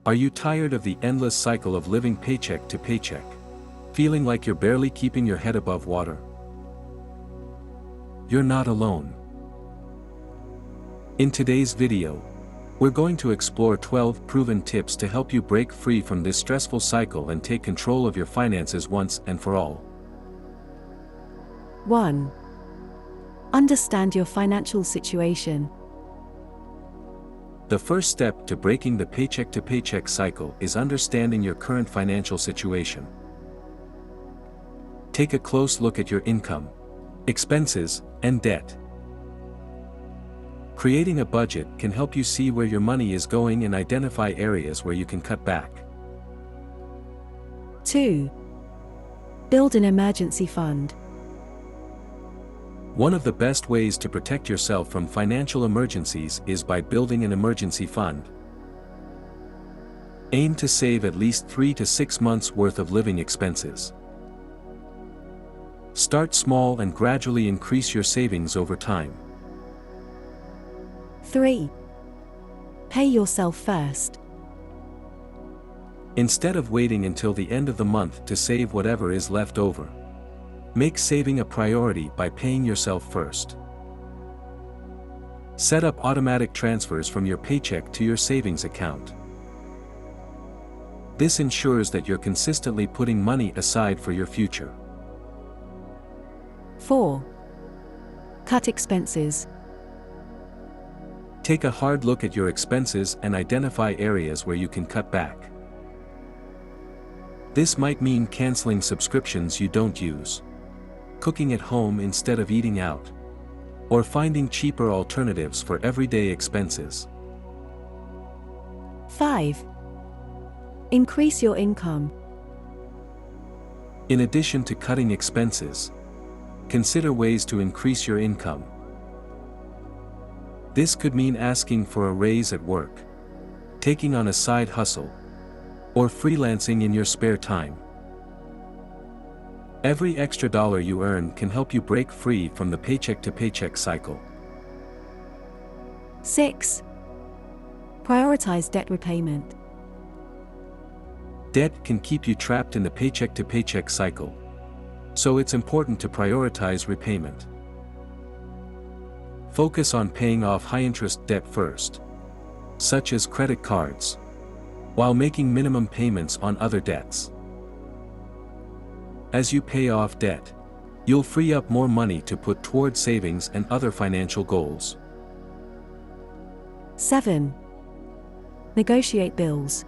Are you tired of the endless cycle of living paycheck to paycheck? Feeling like you're barely keeping your head above water? You're not alone. In today's video, we're going to explore 12 proven tips to help you break free from this stressful cycle and take control of your finances once and for all. 1. Understand your financial situation. The first step to breaking the paycheck-to-paycheck cycle is understanding your current financial situation. Take a close look at your income, expenses, and debt. Creating a budget can help you see where your money is going and identify areas where you can cut back. 2. Build an emergency fund. One of the best ways to protect yourself from financial emergencies is by building an emergency fund. Aim to save at least 3 to 6 months' worth of living expenses. Start small and gradually increase your savings over time. 3. Pay yourself first. Instead of waiting until the end of the month to save whatever is left over, make saving a priority by paying yourself first. Set up automatic transfers from your paycheck to your savings account. This ensures that you're consistently putting money aside for your future. 4. Cut expenses. Take a hard look at your expenses and identify areas where you can cut back. This might mean canceling subscriptions you don't use, cooking at home instead of eating out, or finding cheaper alternatives for everyday expenses. 5. Increase your income. In addition to cutting expenses, consider ways to increase your income. This could mean asking for a raise at work, taking on a side hustle, or freelancing in your spare time. Every extra dollar you earn can help you break free from the paycheck-to-paycheck cycle. 6. Prioritize debt repayment. Debt can keep you trapped in the paycheck-to-paycheck cycle, so it's important to prioritize repayment. Focus on paying off high-interest debt first, such as credit cards, while making minimum payments on other debts. As you pay off debt, you'll free up more money to put toward savings and other financial goals. 7. Negotiate bills.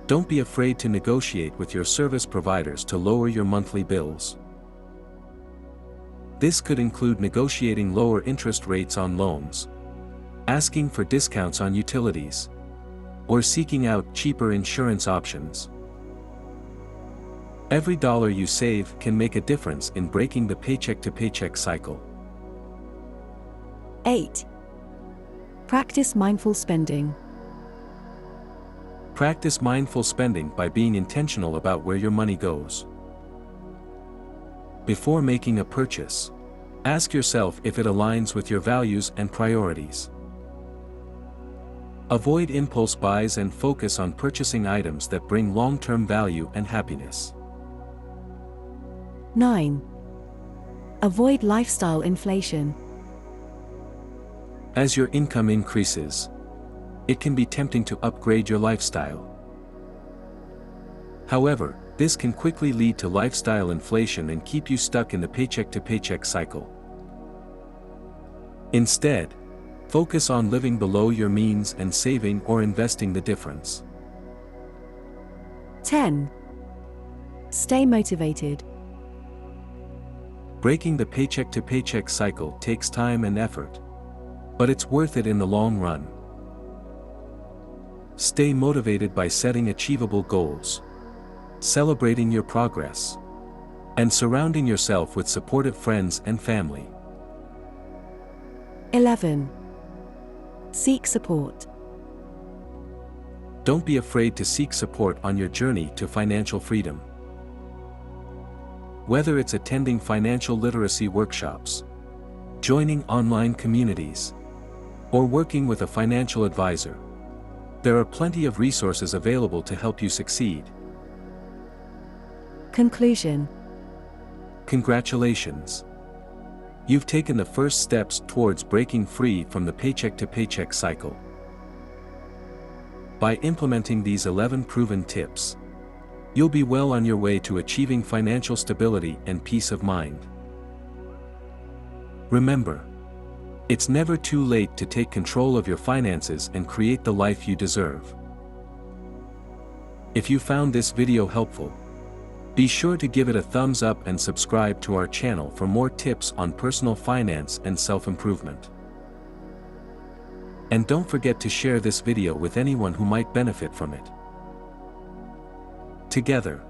Don't be afraid to negotiate with your service providers to lower your monthly bills. This could include negotiating lower interest rates on loans, asking for discounts on utilities, or seeking out cheaper insurance options. Every dollar you save can make a difference in breaking the paycheck-to-paycheck cycle. 8. Practice mindful spending. Practice mindful spending by being intentional about where your money goes. Before making a purchase, ask yourself if it aligns with your values and priorities. Avoid impulse buys and focus on purchasing items that bring long-term value and happiness. 9. Avoid lifestyle inflation. As your income increases, it can be tempting to upgrade your lifestyle. However, this can quickly lead to lifestyle inflation and keep you stuck in the paycheck-to-paycheck cycle. Instead, focus on living below your means and saving or investing the difference. 10. Stay motivated. Breaking the paycheck-to-paycheck cycle takes time and effort, but it's worth it in the long run. Stay motivated by setting achievable goals, celebrating your progress, and surrounding yourself with supportive friends and family. 11. Seek support. Don't be afraid to seek support on your journey to financial freedom. Whether it's attending financial literacy workshops, joining online communities, or working with a financial advisor, There are plenty of resources available to help you succeed. Conclusion. Congratulations! You've taken the first steps towards breaking free from the paycheck-to-paycheck cycle. By implementing these 11 proven tips, you'll be well on your way to achieving financial stability and peace of mind. Remember, it's never too late to take control of your finances and create the life you deserve. If you found this video helpful, be sure to give it a thumbs up and subscribe to our channel for more tips on personal finance and self-improvement. And don't forget to share this video with anyone who might benefit from it. Together,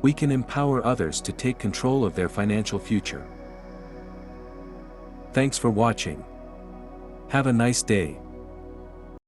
we can empower others to take control of their financial future. Thanks for watching. Have a nice day.